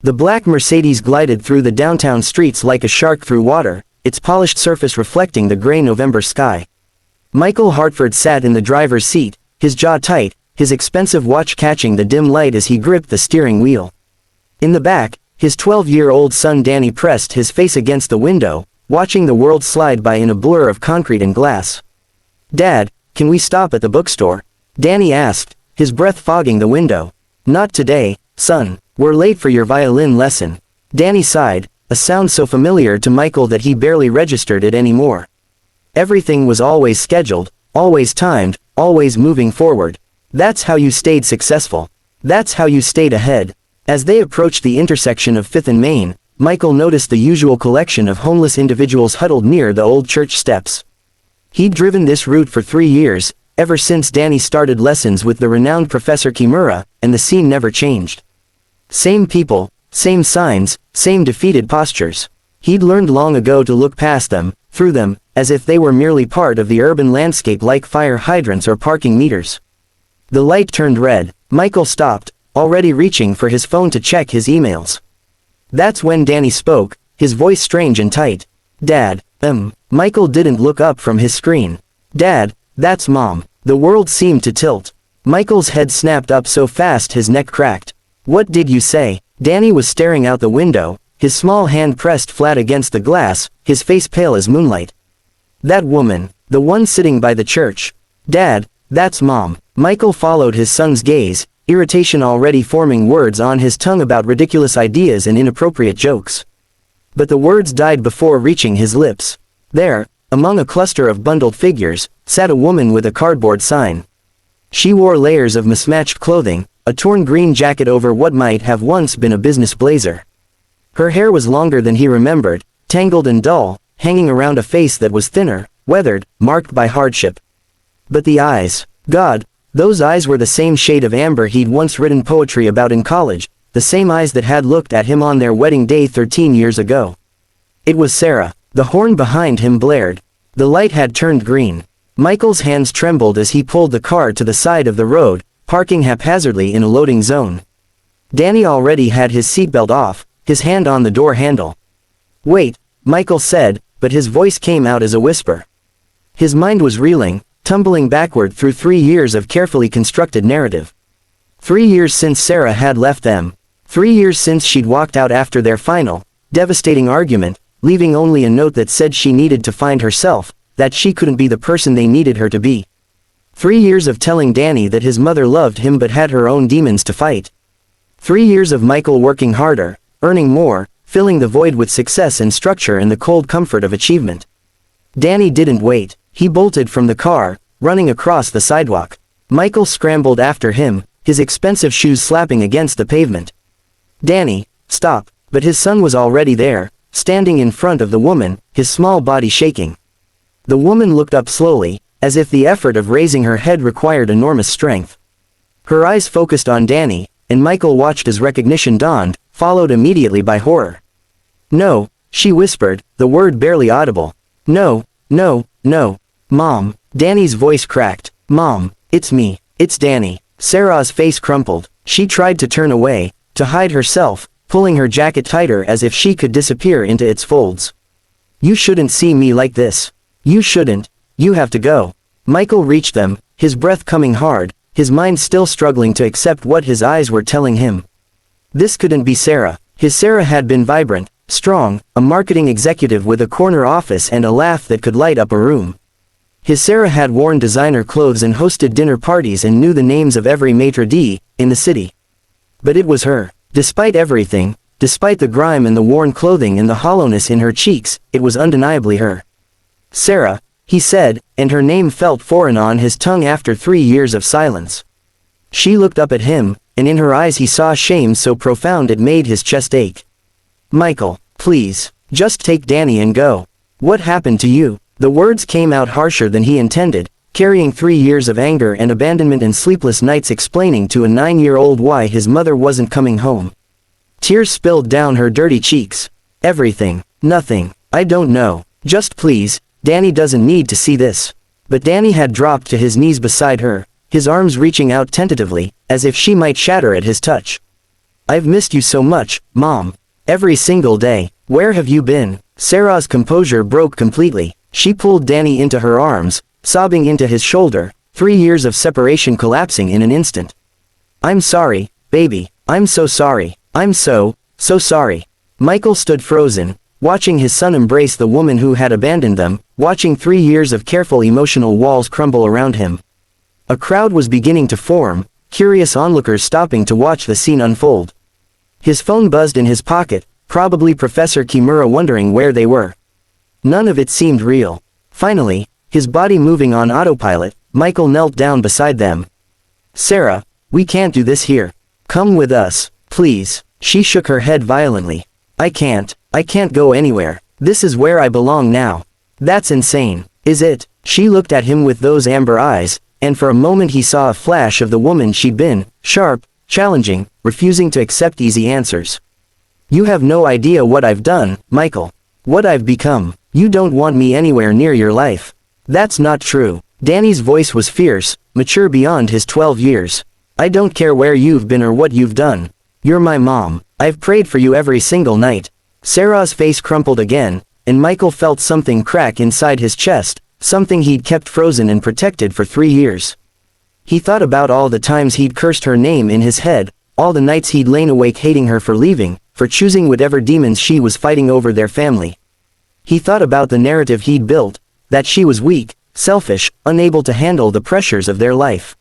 The black Mercedes glided through the downtown streets like a shark through water, its polished surface reflecting the gray November sky. Michael Hartford sat in the driver's seat, his jaw tight, his expensive watch catching the dim light as he gripped the steering wheel. In the back, his 12-year-old son Danny pressed his face against the window, watching the world slide by in a blur of concrete and glass. "Dad, can we stop at the bookstore?" Danny asked, his breath fogging the window. "Not today, son. We're late for your violin lesson." Danny sighed, a sound so familiar to Michael that he barely registered it anymore. Everything was always scheduled, always timed, always moving forward. That's how you stayed successful. That's how you stayed ahead. As they approached the intersection of 5th and Main, Michael noticed the usual collection of homeless individuals huddled near the old church steps. He'd driven this route for 3 years, ever since Danny started lessons with the renowned Professor Kimura, and the scene never changed. Same people, same signs, same defeated postures. He'd learned long ago to look past them, through them, as if they were merely part of the urban landscape like fire hydrants or parking meters. The light turned red. Michael stopped, already reaching for his phone to check his emails. That's when Danny spoke, his voice strange and tight. "Dad, Michael didn't look up from his screen. "Dad, that's Mom." The world seemed to tilt. Michael's head snapped up so fast his neck cracked. "What did you say?" Danny was staring out the window, his small hand pressed flat against the glass, his face pale as moonlight. "That woman, the one sitting by the church. Dad, that's Mom." Michael followed his son's gaze, irritation already forming words on his tongue about ridiculous ideas and inappropriate jokes. But the words died before reaching his lips. There, among a cluster of bundled figures, sat a woman with a cardboard sign. She wore layers of mismatched clothing, a torn green jacket over what might have once been a business blazer. Her hair was longer than he remembered, tangled and dull, hanging around a face that was thinner, weathered, marked by hardship. But the eyes, God, those eyes were the same shade of amber he'd once written poetry about in college, the same eyes that had looked at him on their wedding day 13 years ago. It was Sarah. The horn behind him blared. The light had turned green. Michael's hands trembled as he pulled the car to the side of the road, parking haphazardly in a loading zone. Danny already had his seatbelt off, his hand on the door handle. "Wait," Michael said, but his voice came out as a whisper. His mind was reeling, tumbling backward through 3 years of carefully constructed narrative. 3 years since Sarah had left them. 3 years since she'd walked out after their final, devastating argument, leaving only a note that said she needed to find herself, that she couldn't be the person they needed her to be. 3 years of telling Danny that his mother loved him but had her own demons to fight. 3 years of Michael working harder, earning more, filling the void with success and structure and the cold comfort of achievement. Danny didn't wait. He bolted from the car, running across the sidewalk. Michael scrambled after him, his expensive shoes slapping against the pavement. "Danny, stop." But his son was already there, standing in front of the woman, his small body shaking. The woman looked up slowly, as if the effort of raising her head required enormous strength. Her eyes focused on Danny, and Michael watched as recognition dawned, followed immediately by horror. "No," she whispered, the word barely audible. "No, no, no. Mom." Danny's voice cracked. "Mom, it's me. It's Danny." Sarah's face crumpled. She tried to turn away, to hide herself, pulling her jacket tighter as if she could disappear into its folds. "You shouldn't see me like this. You shouldn't. You have to go." Michael reached them, his breath coming hard, his mind still struggling to accept what his eyes were telling him. This couldn't be Sarah. His Sarah had been vibrant, strong, a marketing executive with a corner office and a laugh that could light up a room. His Sarah had worn designer clothes and hosted dinner parties and knew the names of every maitre d' in the city. But it was her. Despite everything, despite the grime and the worn clothing and the hollowness in her cheeks, it was undeniably her. "Sarah," he said, and her name felt foreign on his tongue after 3 years of silence. She looked up at him, and in her eyes he saw shame so profound it made his chest ache. "Michael, please, just take Danny and go. What happened to you?" The words came out harsher than he intended, carrying 3 years of anger and abandonment and sleepless nights explaining to a 9-year-old why his mother wasn't coming home. Tears spilled down her dirty cheeks. "Everything. Nothing. I don't know. Just please, Danny doesn't need to see this." But Danny had dropped to his knees beside her, his arms reaching out tentatively, as if she might shatter at his touch. I've missed you so much, Mom. Every single day. Where have you been? Sarah's composure broke completely. She pulled Danny into her arms, sobbing into his shoulder, 3 years of separation collapsing in an instant. I'm sorry, baby. I'm so sorry. I'm so sorry. Michael stood frozen, watching his son embrace the woman who had abandoned them, watching 3 years of careful emotional walls crumble around him. A crowd was beginning to form, curious onlookers stopping to watch the scene unfold. His phone buzzed in his pocket, probably Professor Kimura wondering where they were. None of it seemed real. Finally, his body moving on autopilot, Michael knelt down beside them. Sarah, we can't do this here. Come with us, please. She shook her head violently. I can't go anywhere. This is where I belong now. That's insane. Is it? She looked at him with those amber eyes, and for a moment he saw a flash of the woman she'd been, sharp, challenging, refusing to accept easy answers. You have no idea what I've done, Michael. What I've become. You don't want me anywhere near your life. That's not true. Danny's voice was fierce, mature beyond his 12 years. I don't care where you've been or what you've done. You're my mom. I've prayed for you every single night. Sarah's face crumpled again, and Michael felt something crack inside his chest, something he'd kept frozen and protected for 3 years. He thought about all the times he'd cursed her name in his head, all the nights he'd lain awake hating her for leaving, for choosing whatever demons she was fighting over their family. He thought about the narrative he'd built, that she was weak, selfish, unable to handle the pressures of their life.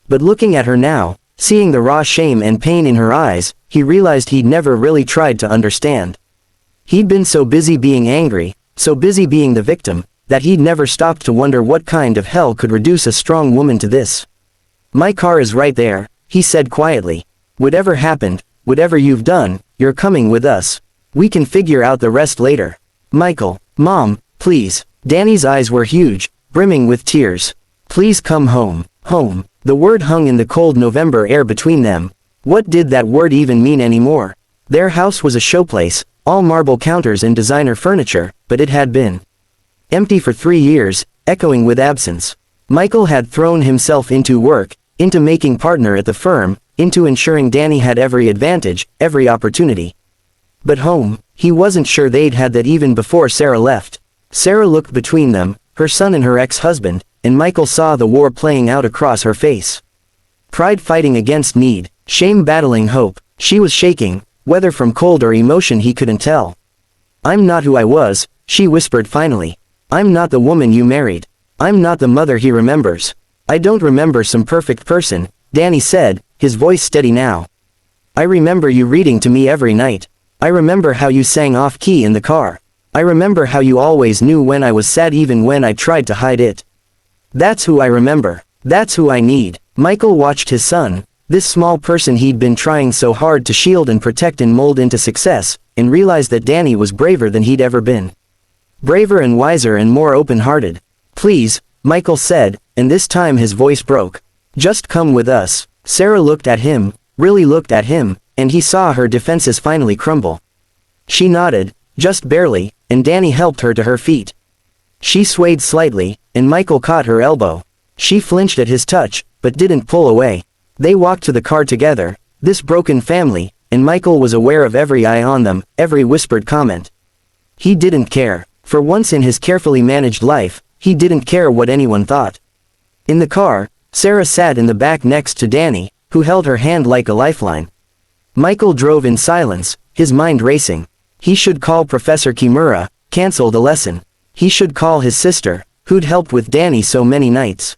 But looking at her now, seeing the raw shame and pain in her eyes, he realized he'd never really tried to understand. He'd been so busy being angry, so busy being the victim, that he'd never stopped to wonder what kind of hell could reduce a strong woman to this. My car is right there, he said quietly. Whatever happened, whatever you've done, you're coming with us. We can figure out the rest later. Michael, Mom, please. Danny's eyes were huge, brimming with tears. Please come home. Home. The word hung in the cold November air between them. What did that word even mean anymore? Their house was a showplace, all marble counters and designer furniture, but it had been empty for 3 years, echoing with absence. Michael had thrown himself into work, into making partner at the firm, into ensuring Danny had every advantage, every opportunity. But home, he wasn't sure they'd had that even before Sarah left. Sarah looked between them, her son and her ex-husband, and Michael saw the war playing out across her face. Pride fighting against need, shame battling hope. She was shaking, whether from cold or emotion he couldn't tell. I'm not who I was, she whispered finally. I'm not the woman you married. I'm not the mother he remembers. I don't remember some perfect person, Danny said, his voice steady now. I remember you reading to me every night. I remember how you sang off-key in the car. I remember how you always knew when I was sad even when I tried to hide it. That's who I remember. That's who I need. Michael watched his son, this small person he'd been trying so hard to shield and protect and mold into success, and realized that Danny was braver than he'd ever been. Braver and wiser and more open-hearted. Please, Michael said, and this time his voice broke. Just come with us. Sarah looked at him, really looked at him, and he saw her defenses finally crumble. She nodded, just barely, and Danny helped her to her feet. She swayed slightly, and Michael caught her elbow. She flinched at his touch, but didn't pull away. They walked to the car together, this broken family, and Michael was aware of every eye on them, every whispered comment. He didn't care. For once in his carefully managed life, he didn't care what anyone thought. In the car, Sarah sat in the back next to Danny, who held her hand like a lifeline. Michael drove in silence, his mind racing. He should call Professor Kimura, cancel the lesson. He should call his sister, who'd helped with Danny so many nights.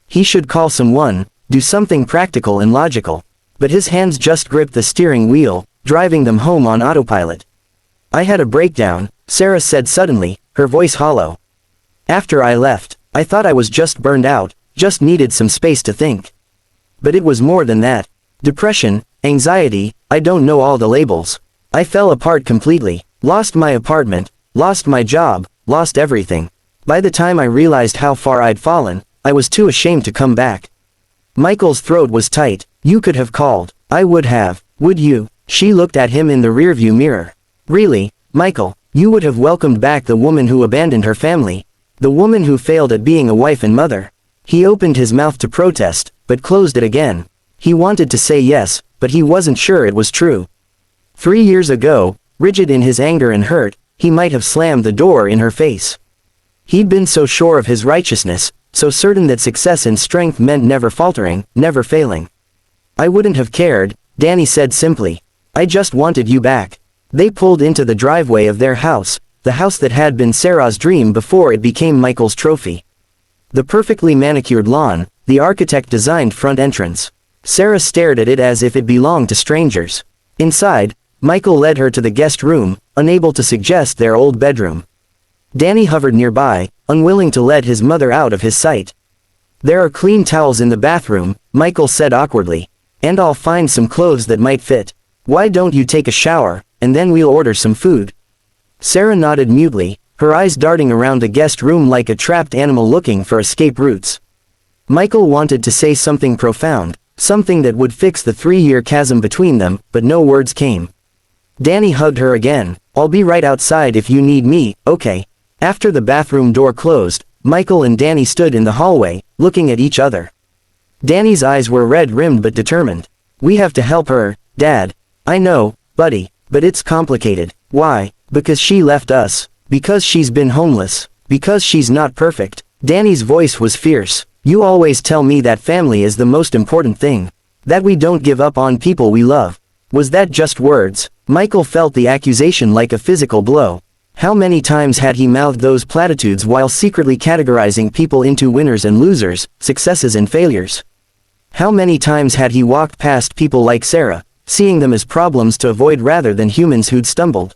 He should call someone, do something practical and logical. But his hands just gripped the steering wheel, driving them home on autopilot. I had a breakdown, Sarah said suddenly, her voice hollow. After I left, I thought I was just burned out, just needed some space to think. But it was more than that. Depression, anxiety, I don't know all the labels. I fell apart completely, lost my apartment, lost my job, lost everything. By the time I realized how far I'd fallen, I was too ashamed to come back. Michael's throat was tight. You could have called. I would have. Would you? She looked at him in the rearview mirror. Really, Michael, you would have welcomed back the woman who abandoned her family. The woman who failed at being a wife and mother. He opened his mouth to protest, but closed it again. He wanted to say yes, but he wasn't sure it was true. 3 years ago, rigid in his anger and hurt, he might have slammed the door in her face. He'd been so sure of his righteousness, so certain that success and strength meant never faltering, never failing. "I wouldn't have cared," Danny said simply. "I just wanted you back." They pulled into the driveway of their house, the house that had been Sarah's dream before it became Michael's trophy. The perfectly manicured lawn, the architect-designed front entrance. Sarah stared at it as if it belonged to strangers. Inside, Michael led her to the guest room, unable to suggest their old bedroom. Danny hovered nearby, unwilling to let his mother out of his sight. "There are clean towels in the bathroom," Michael said awkwardly. "And I'll find some clothes that might fit. Why don't you take a shower, and then we'll order some food?" Sarah nodded mutely, her eyes darting around the guest room like a trapped animal looking for escape routes. Michael wanted to say something profound, something that would fix the 3-year chasm between them, but no words came. Danny hugged her again. "I'll be right outside if you need me, okay?" After the bathroom door closed, Michael and Danny stood in the hallway, looking at each other. Danny's eyes were red-rimmed but determined. "We have to help her, Dad." "I know, buddy, but it's complicated." "Why?" "Because she left us. Because she's been homeless. Because she's not perfect." Danny's voice was fierce. "You always tell me that family is the most important thing. That we don't give up on people we love." Was that just words? Michael felt the accusation like a physical blow. How many times had he mouthed those platitudes while secretly categorizing people into winners and losers, successes and failures? How many times had he walked past people like Sarah, seeing them as problems to avoid rather than humans who'd stumbled?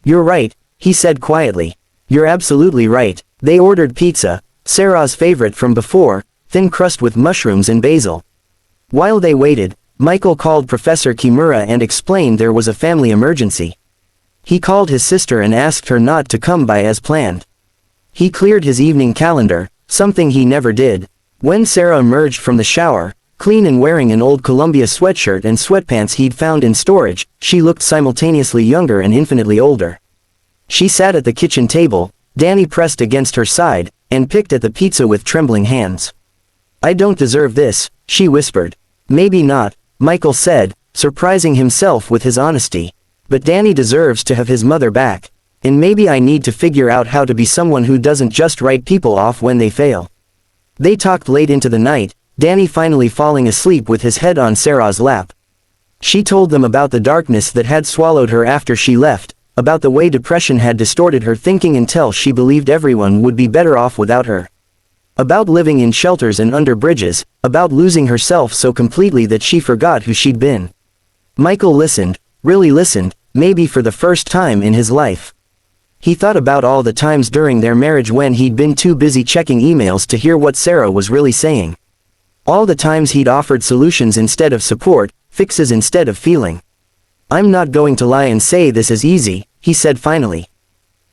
"You're right," he said quietly. "You're absolutely right." They ordered pizza, Sarah's favorite from before, thin crust with mushrooms and basil. While they waited, Michael called Professor Kimura and explained there was a family emergency. He called his sister and asked her not to come by as planned. He cleared his evening calendar, something he never did. When Sarah emerged from the shower, clean and wearing an old Columbia sweatshirt and sweatpants he'd found in storage, she looked simultaneously younger and infinitely older. She sat at the kitchen table, Danny pressed against her side, and picked at the pizza with trembling hands. "I don't deserve this," she whispered. "Maybe not," Michael said, surprising himself with his honesty. "But Danny deserves to have his mother back. And maybe I need to figure out how to be someone who doesn't just write people off when they fail." They talked late into the night, Danny finally falling asleep with his head on Sarah's lap. She told them about the darkness that had swallowed her after she left, about the way depression had distorted her thinking until she believed everyone would be better off without her. About living in shelters and under bridges, about losing herself so completely that she forgot who she'd been. Michael listened, really listened, maybe for the first time in his life. He thought about all the times during their marriage when he'd been too busy checking emails to hear what Sarah was really saying. All the times he'd offered solutions instead of support, fixes instead of feeling. "I'm not going to lie and say this is easy," he said finally.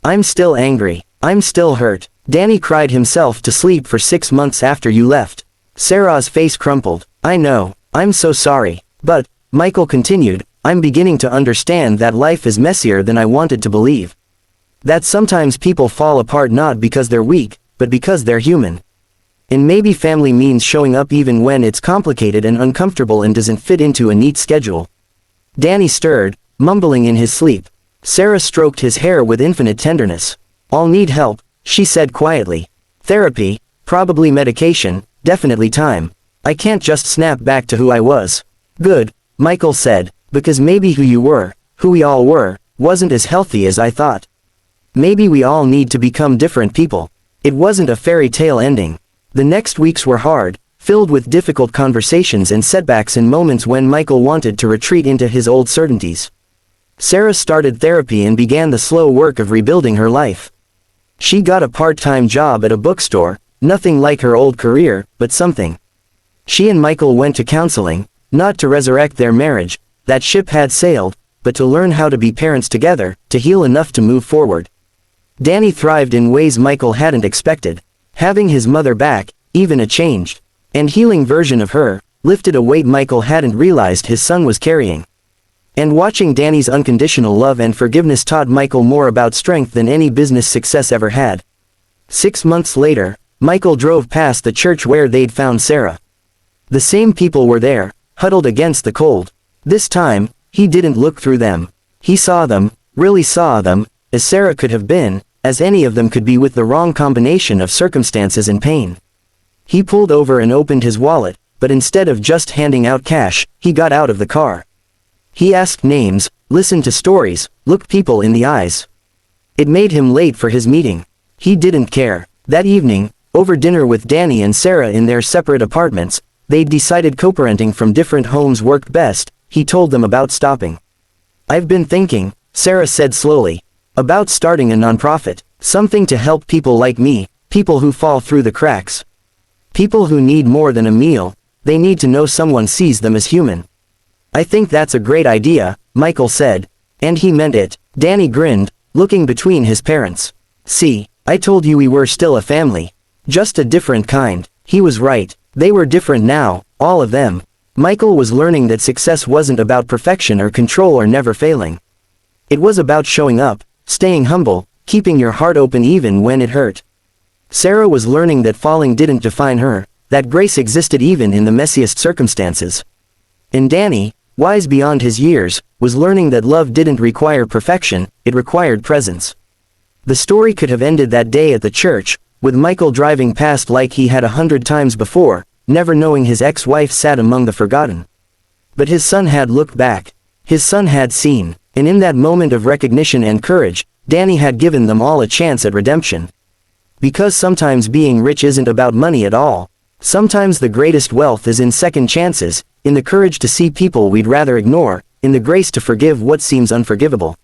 "I'm still angry. I'm still hurt. Danny cried himself to sleep for 6 months after you left." Sarah's face crumpled. "I know. I'm so sorry. But," Michael continued, "I'm beginning to understand that life is messier than I wanted to believe. That sometimes people fall apart not because they're weak, but because they're human. And maybe family means showing up even when it's complicated and uncomfortable and doesn't fit into a neat schedule." Danny stirred, mumbling in his sleep. Sarah stroked his hair with infinite tenderness. "I'll need help," she said quietly. "Therapy, probably medication, definitely time. I can't just snap back to who I was." "Good," Michael said, "because maybe who you were, who we all were, wasn't as healthy as I thought. Maybe we all need to become different people." It wasn't a fairy tale ending. The next weeks were hard, filled with difficult conversations and setbacks and moments when Michael wanted to retreat into his old certainties. Sarah started therapy and began the slow work of rebuilding her life. She got a part-time job at a bookstore, nothing like her old career, but something. She and Michael went to counseling, not to resurrect their marriage, that ship had sailed, but to learn how to be parents together, to heal enough to move forward. Danny thrived in ways Michael hadn't expected. Having his mother back, even a changed and healing version of her, lifted a weight Michael hadn't realized his son was carrying. And watching Danny's unconditional love and forgiveness taught Michael more about strength than any business success ever had. 6 months later, Michael drove past the church where they'd found Sarah. The same people were there, huddled against the cold. This time, he didn't look through them. He saw them, really saw them, as Sarah could have been, as any of them could be with the wrong combination of circumstances and pain. He pulled over and opened his wallet, but instead of just handing out cash, he got out of the car. He asked names, listened to stories, looked people in the eyes. It made him late for his meeting. He didn't care. That evening, over dinner with Danny and Sarah in their separate apartments, they'd decided co-parenting from different homes worked best. He told them about stopping. "I've been thinking," Sarah said slowly, "about starting a nonprofit, something to help people like me, people who fall through the cracks. People who need more than a meal, they need to know someone sees them as human." "I think that's a great idea," Michael said. "And he meant it." Danny grinned, looking between his parents. "See, I told you we were still a family. Just a different kind." He was right. They were different now, all of them. Michael was learning that success wasn't about perfection or control or never failing. It was about showing up, staying humble, keeping your heart open even when it hurt. Sarah was learning that falling didn't define her, that grace existed even in the messiest circumstances. And Danny, wise beyond his years, was learning that love didn't require perfection, it required presence. The story could have ended that day at the church, with Michael driving past like he had 100 times before, never knowing his ex-wife sat among the forgotten. But his son had looked back. His son had seen, and in that moment of recognition and courage, Danny had given them all a chance at redemption. Because sometimes being rich isn't about money at all. Sometimes the greatest wealth is in second chances, in the courage to see people we'd rather ignore, in the grace to forgive what seems unforgivable.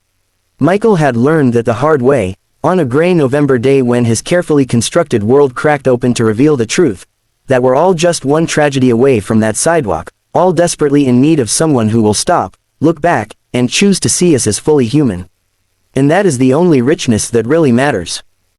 Michael had learned that the hard way, on a gray November day when his carefully constructed world cracked open to reveal the truth, that we're all just one tragedy away from that sidewalk, all desperately in need of someone who will stop, look back, and choose to see us as fully human. And that is the only richness that really matters.